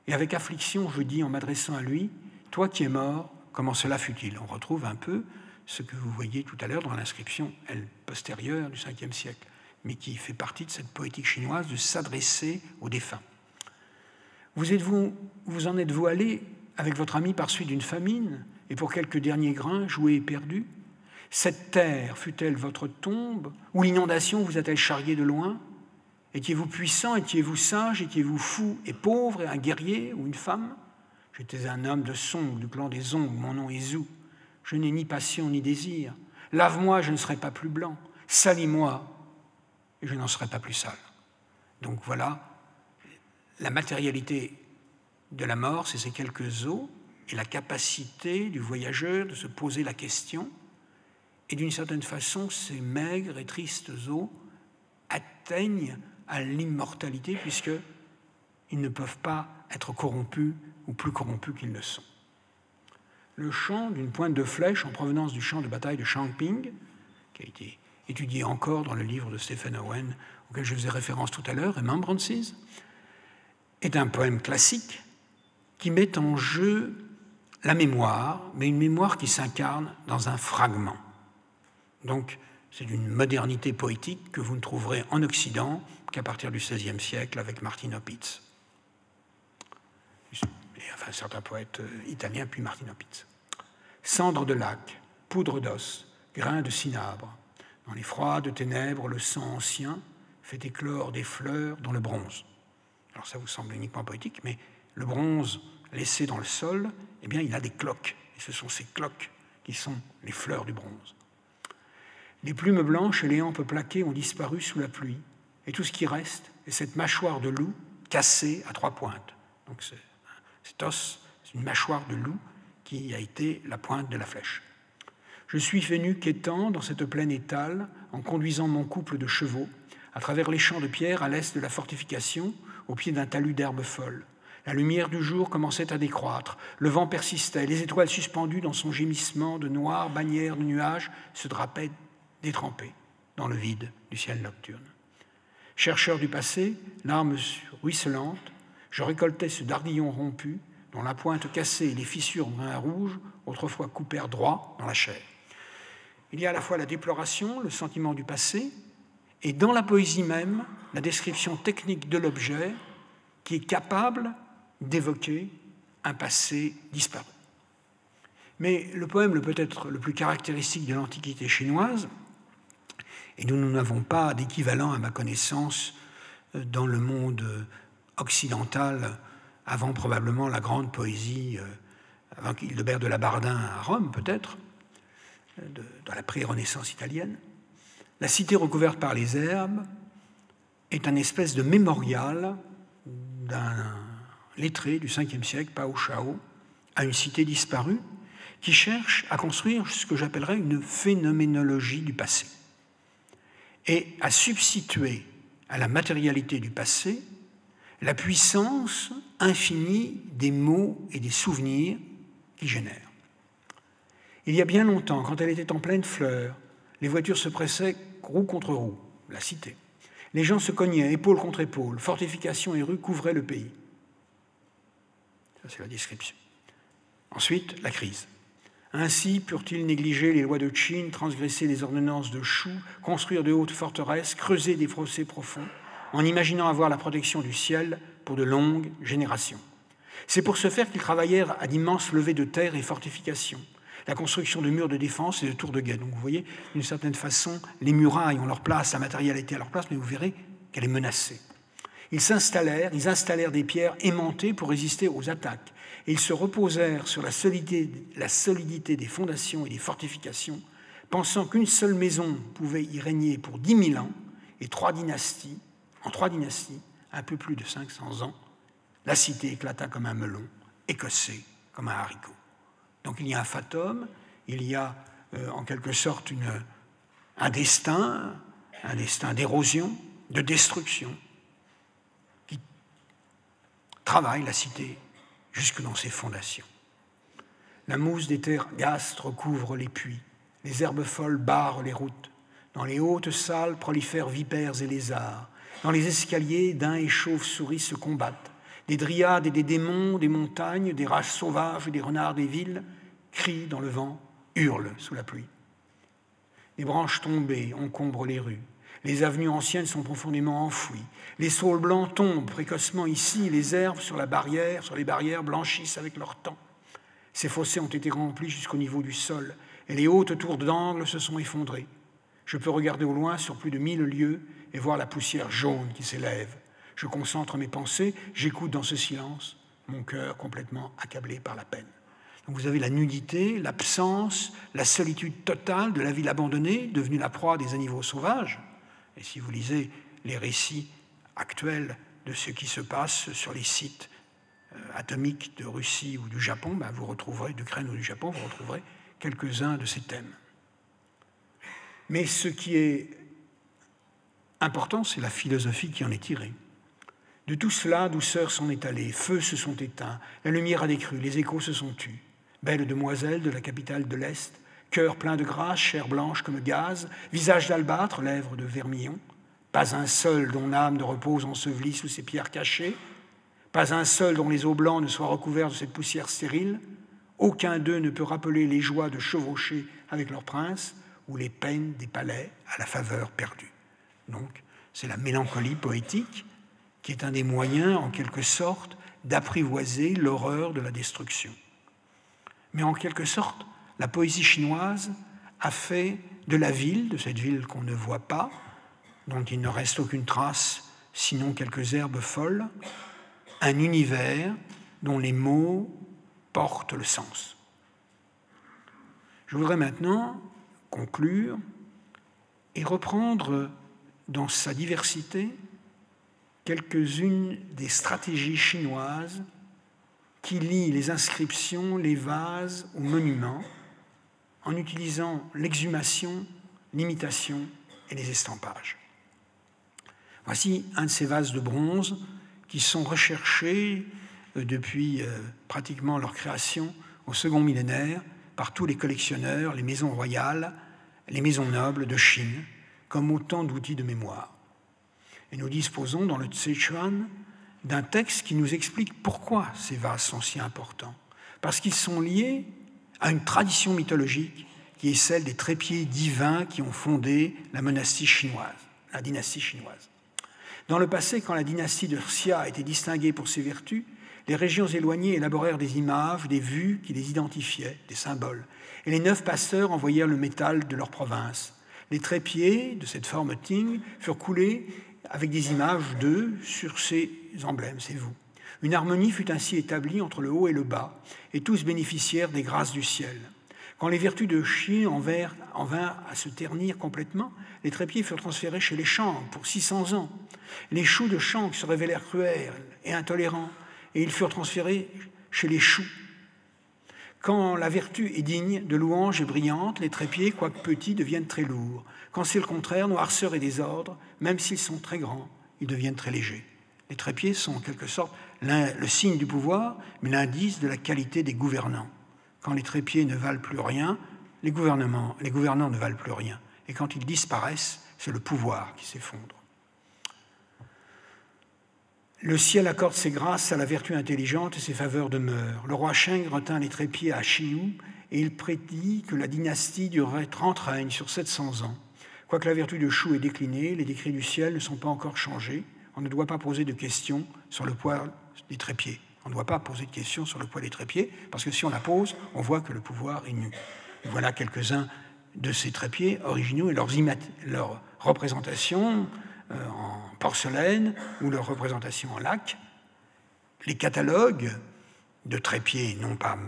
et avec affliction je dis en m'adressant à lui, « Toi qui es mort, comment cela fut-il » On retrouve un peu ce que vous voyez tout à l'heure dans l'inscription, elle postérieure du 5e siècle, mais qui fait partie de cette poétique chinoise de s'adresser aux défunts. Vous en êtes-vous allé avec votre ami par suite d'une famine, et pour quelques derniers grains joués et perdus? Cette terre fut-elle votre tombe, ou l'inondation vous a-t-elle charrié de loin? Étiez-vous puissant, étiez-vous sage, étiez-vous fou et pauvre, et un guerrier ou une femme? J'étais un homme de Song, du clan des Ong, mon nom est Zhou. Je n'ai ni passion ni désir. Lave-moi, je ne serai pas plus blanc. Salis-moi, et je n'en serai pas plus sale. Donc voilà, la matérialité de la mort, c'est ces quelques os, et la capacité du voyageur de se poser la question. Et d'une certaine façon, ces maigres et tristes os atteignent à l'immortalité, puisqu'ils ne peuvent pas être corrompus ou plus corrompus qu'ils ne sont. Le chant d'une pointe de flèche en provenance du champ de bataille de Changping, qui a été étudié encore dans le livre de Stephen Owen, auquel je faisais référence tout à l'heure, Remembrances, est un poème classique qui met en jeu la mémoire, mais une mémoire qui s'incarne dans un fragment. Donc, c'est d'une modernité poétique que vous ne trouverez en Occident qu'à partir du XVIe siècle avec Martin Opitz. Et enfin, certains poètes italiens, puis Martin Opitz. Cendres de lac, poudre d'os, grains de cinabre. Dans les froides ténèbres, le sang ancien fait éclore des fleurs dans le bronze. Alors ça vous semble uniquement poétique, mais le bronze laissé dans le sol, eh bien, il a des cloques. Et ce sont ces cloques qui sont les fleurs du bronze. Les plumes blanches et les hampes plaquées ont disparu sous la pluie. Et tout ce qui reste est cette mâchoire de loup cassée à 3 pointes. Donc cet os, c'est une mâchoire de loup qui a été la pointe de la flèche. Je suis venu quêtant dans cette plaine étale en conduisant mon couple de chevaux à travers les champs de pierre à l'est de la fortification, au pied d'un talus d'herbes folles. La lumière du jour commençait à décroître, le vent persistait, les étoiles suspendues dans son gémissement de noires bannières de nuages se drapaient détrempées dans le vide du ciel nocturne. Chercheur du passé, l'arme ruisselante, je récoltais ce dardillon rompu dont la pointe cassée et les fissures brun rouge autrefois coupèrent droit dans la chair. Il y a à la fois la déploration, le sentiment du passé, et dans la poésie même, la description technique de l'objet qui est capable d'évoquer un passé disparu. Mais le poème peut-être le plus caractéristique de l'Antiquité chinoise, et nous n'avons pas d'équivalent à ma connaissance dans le monde occidental, avant probablement la grande poésie, avant Hildebert de Labardin à Rome peut-être, dans la pré-Renaissance italienne. La cité recouverte par les herbes est un espèce de mémorial d'un lettré du 5e siècle, Pao Shao, à une cité disparue, qui cherche à construire ce que j'appellerais une phénoménologie du passé et à substituer à la matérialité du passé la puissance infinie des mots et des souvenirs qu'ils génèrent. Il y a bien longtemps, quand elle était en pleine fleur, les voitures se pressaient roue contre roue, la cité. Les gens se cognaient épaule contre épaule, fortifications et rues couvraient le pays. Ça, c'est la description. Ensuite, la crise. Ainsi purent-ils négliger les lois de Qin, transgresser les ordonnances de Shu, construire de hautes forteresses, creuser des fossés profonds, en imaginant avoir la protection du ciel pour de longues générations. C'est pour ce faire qu'ils travaillèrent à d'immenses levées de terre et fortifications, la construction de murs de défense et de tours de guet. Donc vous voyez, d'une certaine façon, les murailles ont leur place, la matérialité a leur place, mais vous verrez qu'elle est menacée. Ils installèrent des pierres aimantées pour résister aux attaques, et ils se reposèrent sur la solidité des fondations et des fortifications, pensant qu'une seule maison pouvait y régner pour 10 000 ans, et en 3 dynasties, un peu plus de 500 ans, la cité éclata comme un melon, écossé comme un haricot. Donc il y a un fatum, il y a en quelque sorte un destin d'érosion, de destruction, qui travaille la cité jusque dans ses fondations. La mousse des terres gastes recouvre les puits, les herbes folles barrent les routes, dans les hautes salles prolifèrent vipères et lézards, dans les escaliers daims et chauves-souris se combattent, des dryades et des démons des montagnes, des rages sauvages et des renards des villes crient dans le vent, hurlent sous la pluie. Les branches tombées encombrent les rues. Les avenues anciennes sont profondément enfouies. Les saules blancs tombent précocement ici, les herbes sur les barrières blanchissent avec leur temps. Ces fossés ont été remplis jusqu'au niveau du sol, et les hautes tours d'angle se sont effondrées. Je peux regarder au loin sur plus de 1000 lieues et voir la poussière jaune qui s'élève. Je concentre mes pensées, j'écoute dans ce silence, mon cœur complètement accablé par la peine. Donc vous avez la nudité, l'absence, la solitude totale de la ville abandonnée, devenue la proie des animaux sauvages. Et si vous lisez les récits actuels de ce qui se passe sur les sites atomiques de Russie ou du Japon, vous retrouverez, d'Ukraine ou du Japon, vous retrouverez quelques-uns de ces thèmes. Mais ce qui est important, c'est la philosophie qui en est tirée. De tout cela, douceur s'en est allée, feux se sont éteints, la lumière a décru, les échos se sont tus. Belle demoiselle de la capitale de l'Est, cœur plein de grâce, chair blanche comme gaz, visage d'albâtre, lèvres de vermillon, pas un seul dont l'âme ne repose ensevelie sous ces pierres cachées, pas un seul dont les os blancs ne soient recouverts de cette poussière stérile, aucun d'eux ne peut rappeler les joies de chevaucher avec leur prince ou les peines des palais à la faveur perdue. Donc, c'est la mélancolie poétique qui est un des moyens, en quelque sorte, d'apprivoiser l'horreur de la destruction. Mais en quelque sorte, la poésie chinoise a fait de la ville, de cette ville qu'on ne voit pas, dont il ne reste aucune trace, sinon quelques herbes folles, un univers dont les mots portent le sens. Je voudrais maintenant conclure et reprendre dans sa diversité quelques-unes des stratégies chinoises qui lient les inscriptions, les vases aux monuments en utilisant l'exhumation, l'imitation et les estampages. Voici un de ces vases de bronze qui sont recherchés depuis pratiquement leur création au second millénaire par tous les collectionneurs, les maisons royales, les maisons nobles de Chine, comme autant d'outils de mémoire. Et nous disposons dans le Tse-Chuan d'un texte qui nous explique pourquoi ces vases sont si importants. Parce qu'ils sont liés à une tradition mythologique qui est celle des trépieds divins qui ont fondé la dynastie chinoise. Dans le passé, quand la dynastie de Xia était distinguée pour ses vertus, les régions éloignées élaborèrent des images, des vues qui les identifiaient, des symboles. Et les 9 passeurs envoyèrent le métal de leur province. Les trépieds de cette forme Ting furent coulés avec des images d'eux sur ces emblèmes, c'est vous. Une harmonie fut ainsi établie entre le haut et le bas, et tous bénéficièrent des grâces du ciel. Quand les vertus de Chine en vinrent à se ternir complètement, les trépieds furent transférés chez les Shang pour 600 ans. Les Shu de Shang se révélèrent cruels et intolérants, et ils furent transférés chez les Shu. Quand la vertu est digne de louange et brillante, les trépieds, quoique petits, deviennent très lourds. Quand c'est le contraire, noirceur et désordre, même s'ils sont très grands, ils deviennent très légers. Les trépieds sont en quelque sorte le signe du pouvoir, mais l'indice de la qualité des gouvernants. Quand les trépieds ne valent plus rien, les gouvernants ne valent plus rien. Et quand ils disparaissent, c'est le pouvoir qui s'effondre. Le ciel accorde ses grâces à la vertu intelligente et ses faveurs demeurent. Le roi Sheng retint les trépieds à Xiu et il prédit que la dynastie durerait 30 règnes sur 700 ans. Quoique la vertu de Shu ait décliné, les décrets du ciel ne sont pas encore changés. On ne doit pas poser de questions sur le poids des trépieds. On ne doit pas poser de questions sur le poids des trépieds, parce que si on la pose, on voit que le pouvoir est nu. Et voilà quelques-uns de ces trépieds originaux et leurs représentations en porcelaine ou leurs représentations en lac. Les catalogues de trépieds, non pas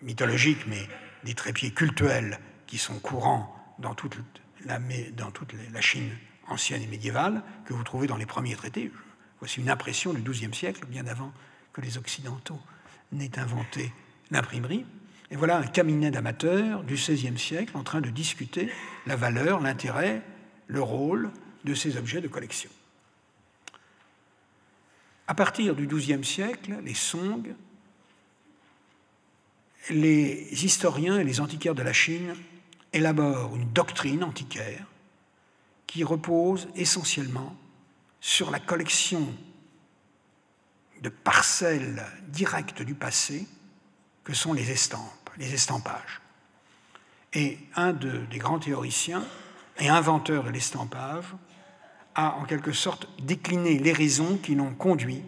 mythologiques, mais des trépieds cultuels qui sont courants dans toute la Chine ancienne et médiévale, que vous trouvez dans les premiers traités. Voici une impression du XIIe siècle, bien avant que les Occidentaux n'aient inventé l'imprimerie. Et voilà un cabinet d'amateurs du XVIe siècle en train de discuter la valeur, l'intérêt, le rôle de ces objets de collection. À partir du XIIe siècle, les Song, les historiens et les antiquaires de la Chine élaborent une doctrine antiquaire qui repose essentiellement sur la collection de parcelles directes du passé que sont les estampes, les estampages. Et un des grands théoriciens et inventeurs de l'estampage a en quelque sorte décliné les raisons qui l'ont conduit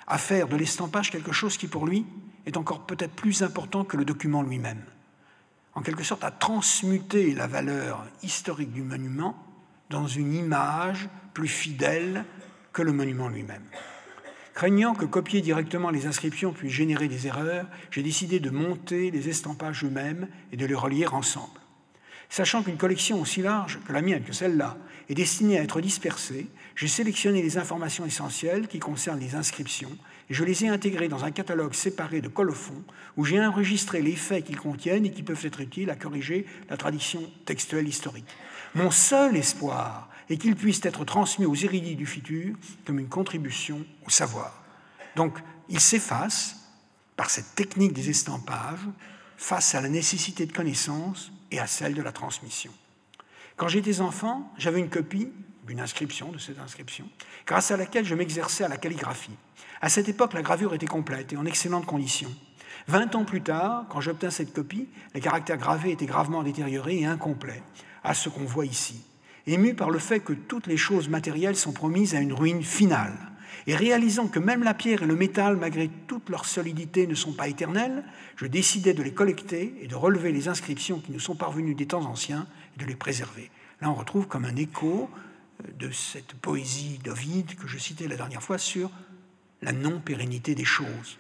à faire de l'estampage quelque chose qui pour lui est encore peut-être plus important que le document lui-même, en quelque sorte à transmuter la valeur historique du monument dans une image plus fidèle que le monument lui-même. Craignant que copier directement les inscriptions puisse générer des erreurs, j'ai décidé de monter les estampages eux-mêmes et de les relier ensemble. Sachant qu'une collection aussi large que la mienne, que celle-là, est destinée à être dispersée, j'ai sélectionné les informations essentielles qui concernent les inscriptions et je les ai intégrées dans un catalogue séparé de colophons où j'ai enregistré les faits qu'ils contiennent et qui peuvent être utiles à corriger la tradition textuelle historique. Mon seul espoir est qu'ils puissent être transmis aux érudits du futur comme une contribution au savoir. Donc, ils s'effacent par cette technique des estampages face à la nécessité de connaissance et à celle de la transmission. Quand j'étais enfant, j'avais une copie d'une inscription, de cette inscription, grâce à laquelle je m'exerçais à la calligraphie. À cette époque, la gravure était complète et en excellentes conditions. 20 ans plus tard, quand j'obtins cette copie, les caractères gravés étaient gravement détériorés et incomplets, à ce qu'on voit ici. Ému par le fait que toutes les choses matérielles sont promises à une ruine finale, et réalisant que même la pierre et le métal, malgré toute leur solidité, ne sont pas éternels, je décidai de les collecter et de relever les inscriptions qui nous sont parvenues des temps anciens et de les préserver. Là, on retrouve comme un écho de cette poésie d'Ovide que je citais la dernière fois sur la non-pérennité des choses,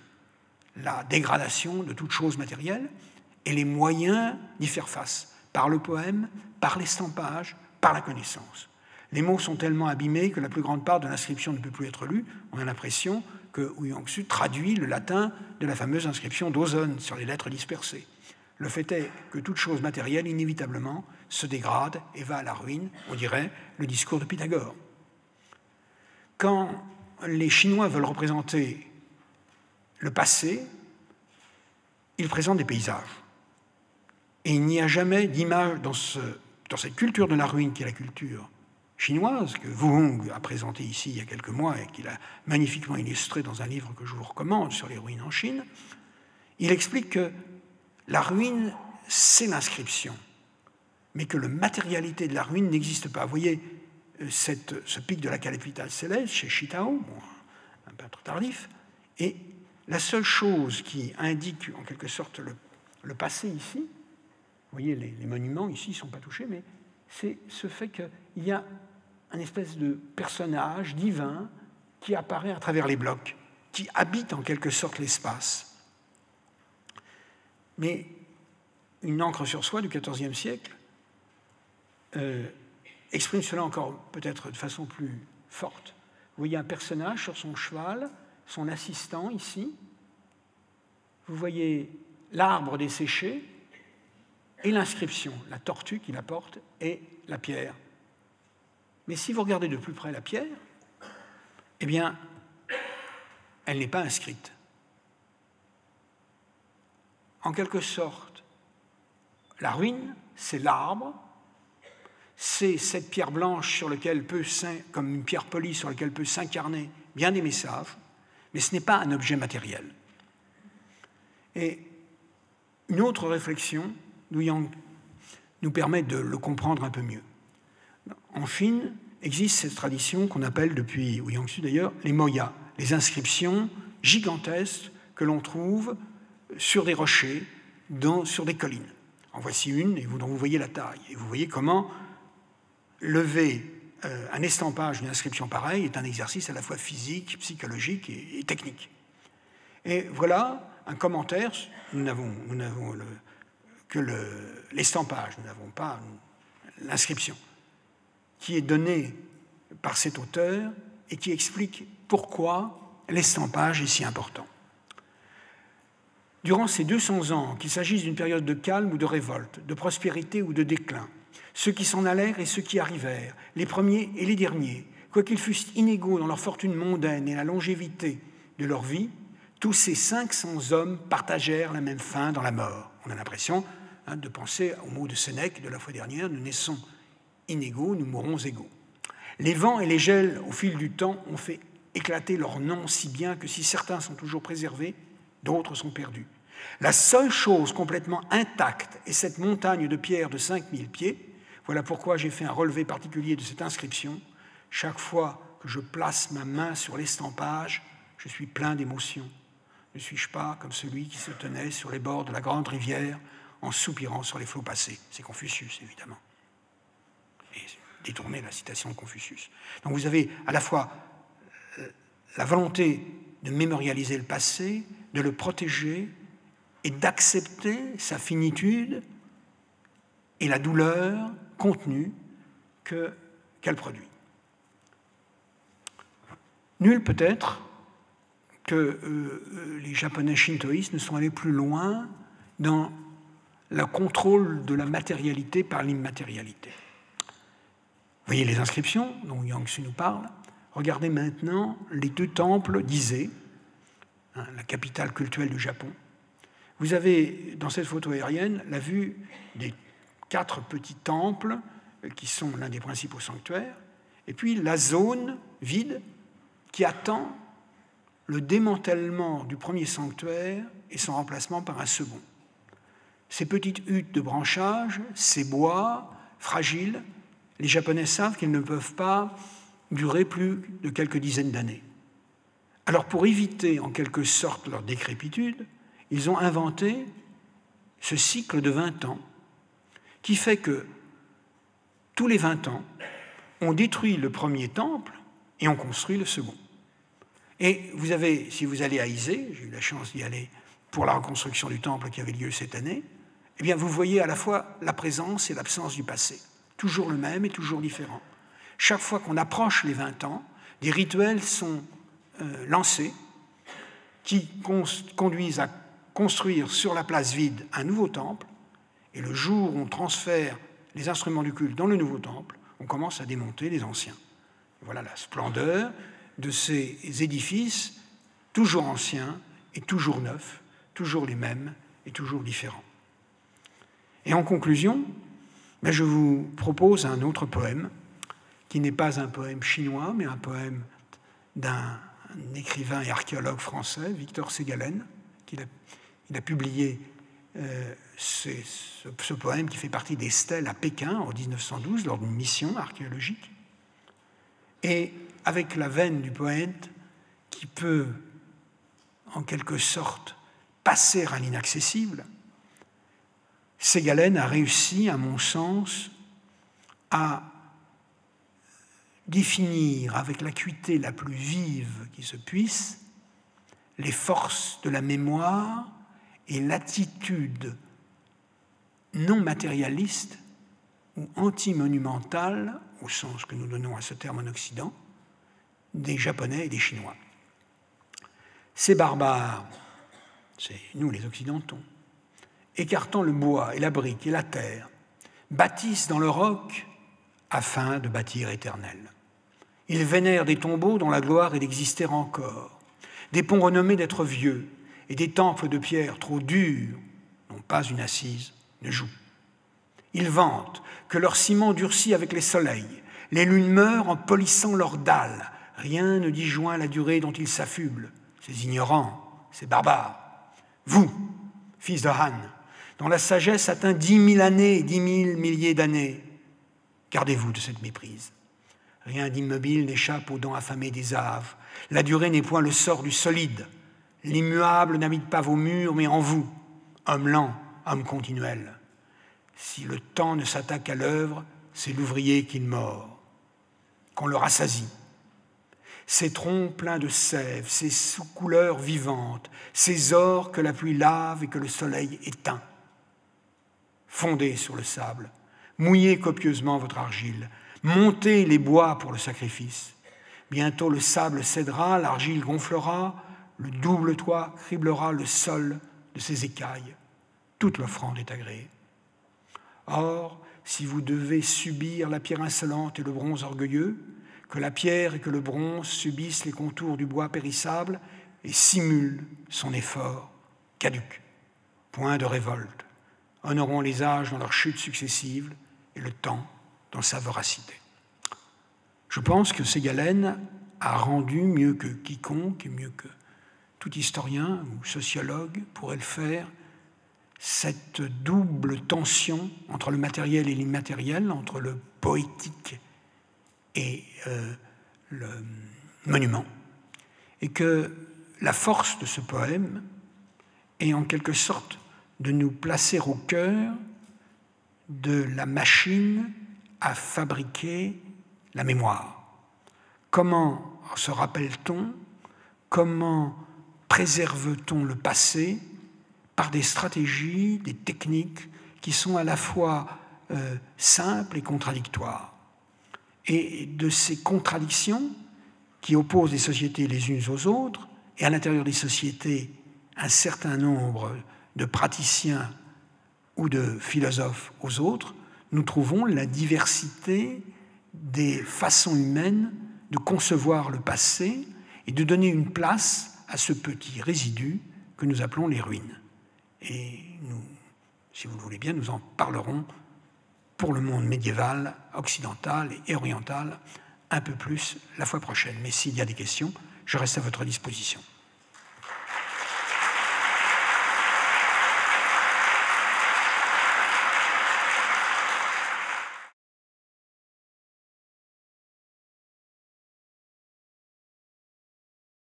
la dégradation de toute chose matérielle et les moyens d'y faire face, par le poème, par l'estampage, par la connaissance. Les mots sont tellement abîmés que la plus grande part de l'inscription ne peut plus être lue. On a l'impression que Huiyang-Xu traduit le latin de la fameuse inscription d'Ozon sur les lettres dispersées. Le fait est que toute chose matérielle, inévitablement, se dégrade et va à la ruine, on dirait le discours de Pythagore. Quand les Chinois veulent représenter le passé, ils présentent des paysages. Et il n'y a jamais d'image dans cette culture de la ruine qui est la culture chinoise, que Wu Hong a présenté ici il y a quelques mois et qu'il a magnifiquement illustré dans un livre que je vous recommande sur les ruines en Chine. Il explique que la ruine, c'est l'inscription, mais que la matérialité de la ruine n'existe pas. Vous voyez ce pic de la capitale céleste chez Shitao, un peintre tardif, et la seule chose qui indique en quelque sorte le passé ici, vous voyez les monuments ici ne sont pas touchés, mais c'est ce fait qu'il y a un espèce de personnage divin qui apparaît à travers les blocs, qui habite en quelque sorte l'espace. Mais une encre sur soie du XIVe siècle exprime cela encore peut-être de façon plus forte. Vous voyez un personnage sur son cheval, son assistant ici. Vous voyez l'arbre desséché et l'inscription, la tortue qui la porte et la pierre. Mais si vous regardez de plus près la pierre, eh bien, elle n'est pas inscrite. En quelque sorte, la ruine, c'est l'arbre, c'est cette pierre blanche sur laquelle comme une pierre polie sur laquelle peut s'incarner bien des messages, mais ce n'est pas un objet matériel. Et une autre réflexion nous permet de le comprendre un peu mieux. En Chine, existe cette tradition qu'on appelle depuis Huiyang-Xu d'ailleurs les moyas, les inscriptions gigantesques que l'on trouve sur des rochers, sur des collines. En voici une, dont vous voyez la taille. Et vous voyez comment lever un estampage, une inscription pareille, est un exercice à la fois physique, psychologique et technique. Et voilà un commentaire. Nous n'avons que l'estampage, nous n'avons pas l'inscription, qui est donnée par cet auteur et qui explique pourquoi l'estampage est si important. Durant ces 200 ans, qu'il s'agisse d'une période de calme ou de révolte, de prospérité ou de déclin, ceux qui s'en allèrent et ceux qui arrivèrent, les premiers et les derniers, quoiqu'ils fussent inégaux dans leur fortune mondaine et la longévité de leur vie, tous ces 500 hommes partagèrent la même fin dans la mort. On a l'impression de penser au mot de Sénèque de la fois dernière, nous naissons inégaux, nous mourrons égaux. Les vents et les gels, au fil du temps, ont fait éclater leurs noms si bien que si certains sont toujours préservés, d'autres sont perdus. La seule chose complètement intacte est cette montagne de pierre de 5000 pieds. Voilà pourquoi j'ai fait un relevé particulier de cette inscription. Chaque fois que je place ma main sur l'estampage, je suis plein d'émotions. Ne suis-je pas comme celui qui se tenait sur les bords de la grande rivière en soupirant sur les flots passés? C'est Confucius, évidemment. Et détourner la citation de Confucius. Donc vous avez à la fois la volonté de mémorialiser le passé, de le protéger et d'accepter sa finitude et la douleur contenue qu'elle produit. Nul peut-être que les Japonais shintoïstes ne sont allés plus loin dans le contrôle de la matérialité par l'immatérialité. Vous voyez les inscriptions dont Yang Tzu nous parle. Regardez maintenant les 2 temples d'Ise, la capitale cultuelle du Japon. Vous avez dans cette photo aérienne la vue des 4 petits temples qui sont l'un des principaux sanctuaires, et puis la zone vide qui attend le démantèlement du premier sanctuaire et son remplacement par un second. Ces petites huttes de branchage, ces bois fragiles, les Japonais savent qu'ils ne peuvent pas durer plus de quelques dizaines d'années. Alors pour éviter en quelque sorte leur décrépitude, ils ont inventé ce cycle de 20 ans qui fait que tous les 20 ans, on détruit le premier temple et on construit le second. Et vous avez, si vous allez à Ise, j'ai eu la chance d'y aller pour la reconstruction du temple qui avait lieu cette année, eh bien vous voyez à la fois la présence et l'absence du passé, toujours le même et toujours différent. Chaque fois qu'on approche les 20 ans, des rituels sont lancés qui conduisent à construire sur la place vide un nouveau temple, et le jour où on transfère les instruments du culte dans le nouveau temple, on commence à démonter les anciens. Voilà la splendeur de ces édifices, toujours anciens et toujours neufs, toujours les mêmes et toujours différents. Et en conclusion, je vous propose un autre poème, qui n'est pas un poème chinois, mais un poème d'un écrivain et archéologue français, Victor Ségalen. Il a publié ce poème qui fait partie des stèles à Pékin en 1912, lors d'une mission archéologique. Et avec la veine du poète qui peut, en quelque sorte, passer à l'inaccessible, Ségalen a réussi, à mon sens, à définir avec l'acuité la plus vive qui se puisse les forces de la mémoire et l'attitude non matérialiste ou anti-monumentale, au sens que nous donnons à ce terme en Occident, des Japonais et des Chinois. Ces barbares, c'est nous les Occidentaux, écartant le bois et la brique et la terre, bâtissent dans le roc afin de bâtir éternel. Ils vénèrent des tombeaux dont la gloire est d'exister encore, des ponts renommés d'être vieux et des temples de pierre trop durs dont pas une assise ne joue. Ils vantent que leur ciment durcit avec les soleils, les lunes meurent en polissant leurs dalles, rien ne disjoint la durée dont ils s'affublent, ces ignorants, ces barbares. Vous, fils de Han, dont la sagesse atteint 10 000 années et 10 000 milliers d'années, gardez-vous de cette méprise. Rien d'immobile n'échappe aux dents affamées des Aves. La durée n'est point le sort du solide. L'immuable n'habite pas vos murs, mais en vous, homme lent, homme continuel. Si le temps ne s'attaque à l'œuvre, c'est l'ouvrier qui le mord. Qu'on le rassasie. Ces troncs pleins de sève, ces sous-couleurs vivantes, ces ors que la pluie lave et que le soleil éteint. Fondez sur le sable, mouillez copieusement votre argile, montez les bois pour le sacrifice. Bientôt le sable cédera, l'argile gonflera, le double toit criblera le sol de ses écailles. Toute l'offrande est agréée. Or, si vous devez subir la pierre insolente et le bronze orgueilleux, que la pierre et que le bronze subissent les contours du bois périssable et simulent son effort caduc. Point de révolte. Honorons les âges dans leurs chutes successives et le temps dans sa voracité. Je pense que Ségalen a rendu mieux que quiconque et mieux que tout historien ou sociologue pourrait le faire cette double tension entre le matériel et l'immatériel, entre le poétique et le monument, et que la force de ce poème est en quelque sorte de nous placer au cœur de la machine à fabriquer la mémoire. Comment se rappelle-t-on? Comment préserve-t-on le passé par des stratégies, des techniques qui sont à la fois simples et contradictoires? Et de ces contradictions qui opposent les sociétés les unes aux autres, et à l'intérieur des sociétés, un certain nombre de praticiens ou de philosophes aux autres, nous trouvons la diversité des façons humaines de concevoir le passé et de donner une place à ce petit résidu que nous appelons les ruines. Et nous, si vous le voulez bien, nous en parlerons pour le monde médiéval, occidental et oriental un peu plus la fois prochaine. Mais s'il y a des questions, je reste à votre disposition.